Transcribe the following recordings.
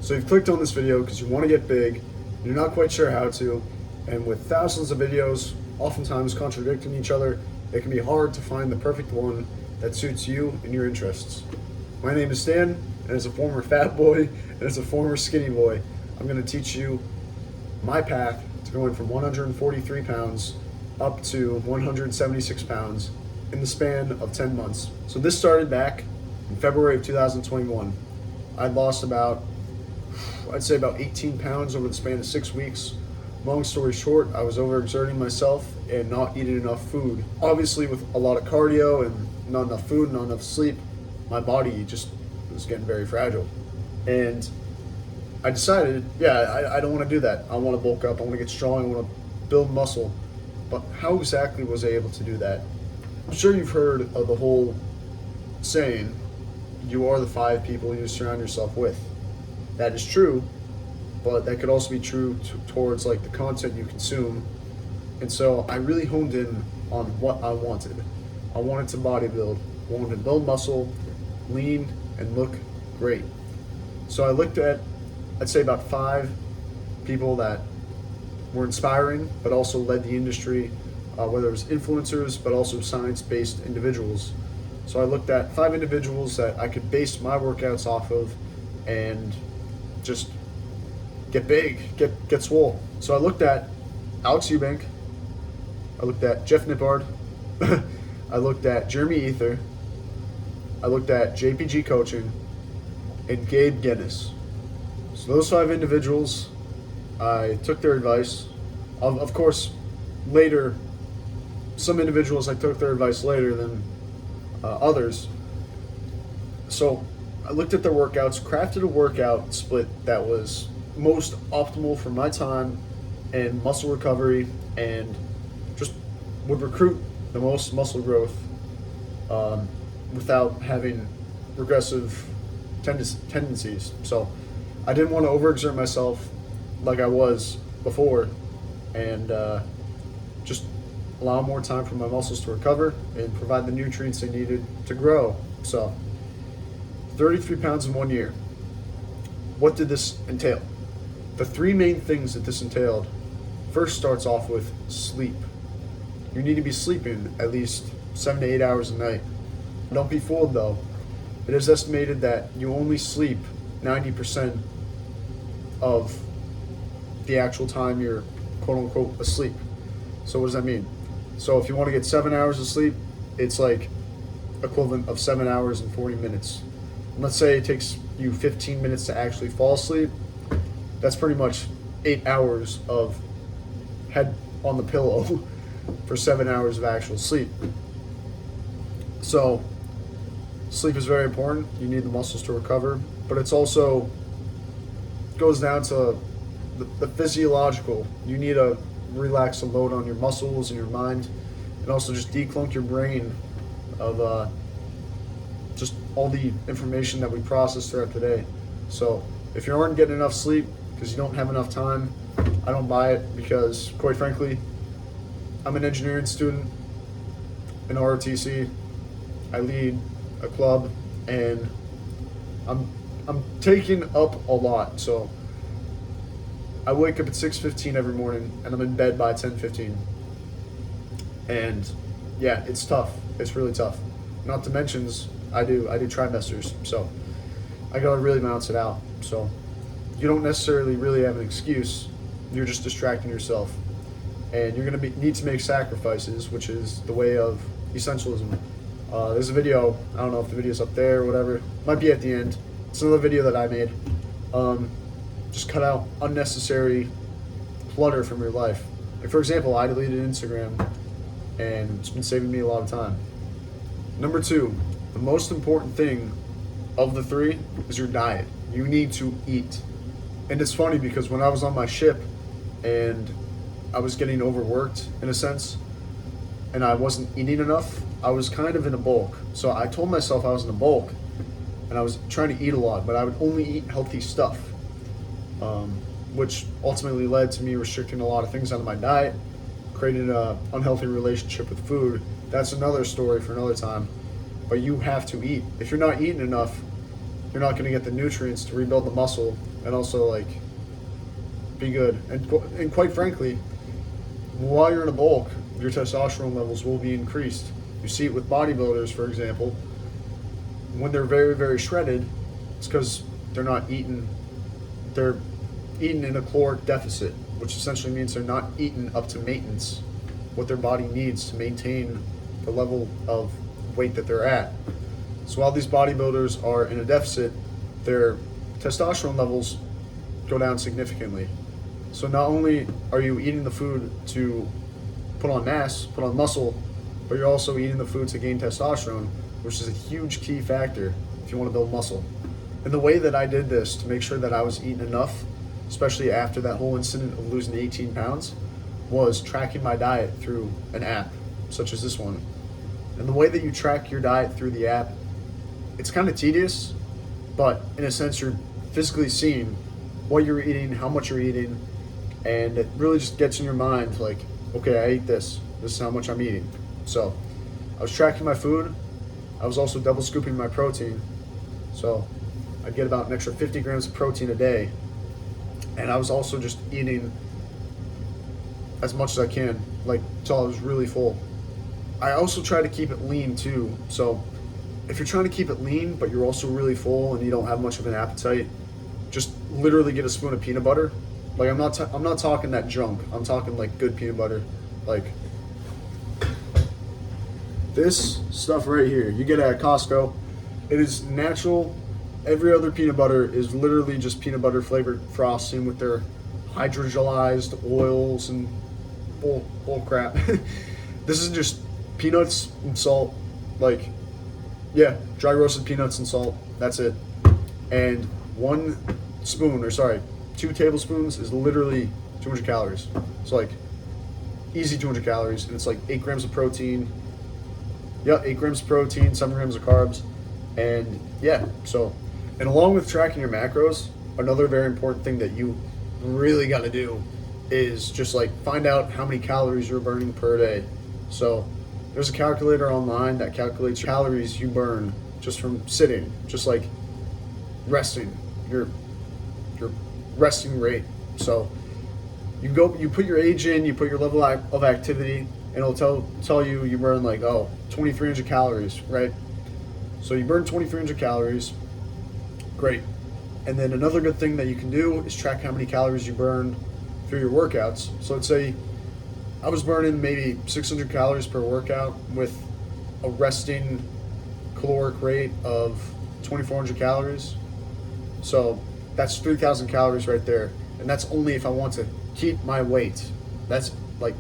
So you've clicked on this video because you want to get big, you're not quite sure how to, and with thousands of videos, oftentimes contradicting each other, it can be hard to find the perfect one that suits you and your interests. My name is Stan, and as a former fat boy and as a former skinny boy, I'm going to teach you my path to going from 143 pounds up to 176 pounds in the span of 10 months. So this started back in February of 2021. I'd lost I'd say about 18 pounds over the span of 6 weeks. Long story short, I was overexerting myself and not eating enough food. Obviously, with a lot of cardio and not enough food, not enough sleep, my body just was getting very fragile. And I decided, I don't want to do that. I want to bulk up, I want to get strong, I want to build muscle. But how exactly was I able to do that? I'm sure you've heard of the whole saying, you are the 5 people you surround yourself with. That is true, but that could also be true towards like the content you consume. And so I really honed in on what I wanted. I wanted to bodybuild, I wanted to build muscle, lean, and look great. So I looked at, I'd say about 5 people that were inspiring, but also led the industry, whether it was influencers, but also science-based individuals. So I looked at 5 individuals that I could base my workouts off of and just get big, get swole. So I looked at Alex Eubank, I looked at Jeff Nippard, I looked at Jeremy Ether, I looked at JPG Coaching, and Gabe Guinness. So those 5 individuals, I took their advice. Of course, later, some individuals I took their advice later than others. So I looked at their workouts, crafted a workout split that was most optimal for my time and muscle recovery, and just would recruit the most muscle growth without having regressive tendencies. So I didn't want to overexert myself like I was before, and just allow more time for my muscles to recover and provide the nutrients they needed to grow. So 33 pounds in 1 year. What did this entail? The 3 main things that this entailed first starts off with sleep. You need to be sleeping at least 7 to 8 hours a night. Don't be fooled though. It is estimated that you only sleep 90% of the actual time you're quote unquote asleep. So what does that mean? So if you want to get 7 hours of sleep, it's like equivalent of 7 hours and 40 minutes. And let's say it takes you 15 minutes to actually fall asleep. That's pretty much 8 hours of head on the pillow for 7 hours of actual sleep. So sleep is very important. You need the muscles to recover, but it's also goes down to the physiological. You need to relax the load on your muscles and your mind, and also just declunk your brain of just all the information that we process throughout the day. So if you aren't getting enough sleep because you don't have enough time, I don't buy it, because quite frankly, I'm an engineering student in ROTC. I lead a club, and I'm taking up a lot. So I wake up at 6:15 every morning, and I'm in bed by 10:15. And yeah, it's tough. It's really tough. Not to mention, I do trimesters, so I gotta really balance it out. So you don't necessarily really have an excuse. You're just distracting yourself, and you're gonna need to make sacrifices, which is the way of essentialism. There's a video. I don't know if the video's up there or whatever. Might be at the end. It's another video that I made. Just cut out unnecessary clutter from your life. Like for example, I deleted Instagram, and it's been saving me a lot of time. Number 2, the most important thing of the 3 is your diet. You need to eat. And it's funny because when I was on my ship and I was getting overworked in a sense, and I wasn't eating enough, I was kind of in a bulk. So I told myself I was in a bulk, and I was trying to eat a lot, but I would only eat healthy stuff, which ultimately led to me restricting a lot of things out of my diet, creating an unhealthy relationship with food. That's another story for another time. But you have to eat. If you're not eating enough, you're not going to get the nutrients to rebuild the muscle, and also like be good. And quite frankly, while you're in a bulk, your testosterone levels will be increased. You see it with bodybuilders, for example, when they're very, very shredded, it's because they're eating in a caloric deficit, which essentially means they're not eating up to maintenance, what their body needs to maintain the level of weight that they're at. So while these bodybuilders are in a deficit, their testosterone levels go down significantly. So not only are you eating the food to put on mass, put on muscle, but you're also eating the food to gain testosterone, which is a huge key factor if you want to build muscle. And the way that I did this to make sure that I was eating enough, especially after that whole incident of losing 18 pounds, was tracking my diet through an app, such as this one. And the way that you track your diet through the app, it's kind of tedious, but in a sense, you're physically seeing what you're eating, how much you're eating, and it really just gets in your mind like, okay, I ate this. This is how much I'm eating. So I was tracking my food. I was also double scooping my protein. So I'd get about an extra 50 grams of protein a day. And I was also just eating as much as I can, like until I was really full. I also try to keep it lean too. So if you're trying to keep it lean, but you're also really full and you don't have much of an appetite, just literally get a spoon of peanut butter. Like I'm not talking that junk. I'm talking like good peanut butter, like this stuff right here. You get it at Costco. It is natural. Every other peanut butter is literally just peanut butter flavored frosting with their hydrogenized oils and bull crap. This is just peanuts and salt, like, yeah, dry roasted peanuts and salt. That's it. And 2 tablespoons is literally 200 calories. It's like easy 200 calories, and it's like 8 grams of protein. Yeah, 8 grams of protein, 7 grams of carbs, and yeah. So, and along with tracking your macros, another very important thing that you really got to do is just like find out how many calories you're burning per day. So there's a calculator online that calculates calories you burn just from sitting, just like resting, your resting rate. So you put your age in, you put your level of activity, and it'll tell you burn like 2,300 calories, right? So you burn 2,300 calories, great. And then another good thing that you can do is track how many calories you burn through your workouts. So let's say I was burning maybe 600 calories per workout with a resting caloric rate of 2,400 calories. So that's 3,000 calories right there. And that's only if I want to keep my weight. That's like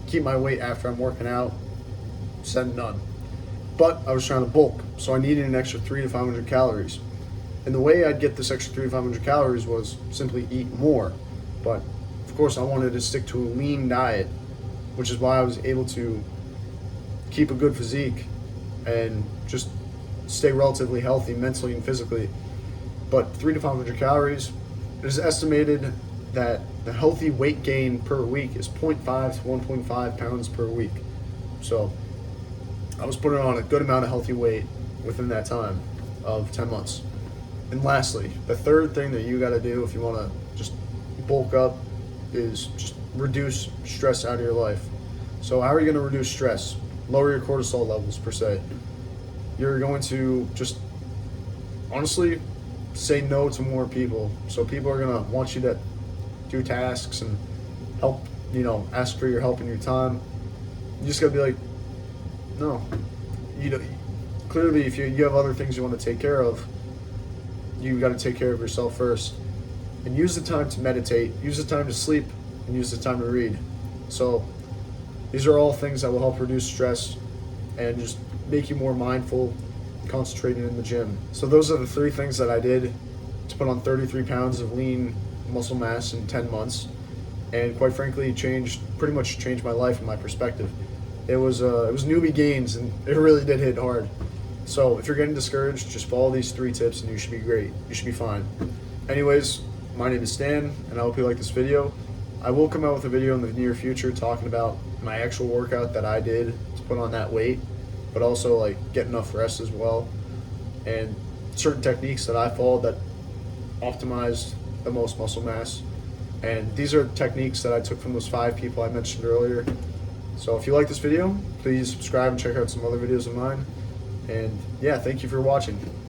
keep my weight after I'm working out, said and done. But I was trying to bulk, so I needed an extra 300 to 500 calories. And the way I'd get this extra 300 to 500 calories was simply eat more. But of course I wanted to stick to a lean diet, which is why I was able to keep a good physique and just stay relatively healthy mentally and physically. But 300 to 500 calories, it is estimated that the healthy weight gain per week is 0.5 to 1.5 pounds per week. So I was putting on a good amount of healthy weight within that time of 10 months. And lastly, the third thing that you got to do if you want to just bulk up is just reduce stress out of your life. So how are you going to reduce stress? Lower your cortisol levels per se. You're going to just honestly say no to more people. So people are going to want you to do tasks and help, ask for your help and your time. You just got to be like, no. Clearly if you have other things you want to take care of, you got to take care of yourself first. And use the time to meditate, use the time to sleep, and use the time to read. So these are all things that will help reduce stress and just make you more mindful, concentrating in the gym. So those are the 3 things that I did to put on 33 pounds of lean muscle mass in 10 months. And quite frankly, pretty much changed my life and my perspective. It was newbie gains, and it really did hit hard. So if you're getting discouraged, just follow these 3 tips and you should be great. You should be fine. Anyways, my name is Stan, and I hope you like this video. I will come out with a video in the near future talking about my actual workout that I did to put on that weight, but also like get enough rest as well, and certain techniques that I followed that optimized the most muscle mass. And these are techniques that I took from those 5 people I mentioned earlier. So if you like this video, please subscribe and check out some other videos of mine. And yeah, thank you for watching.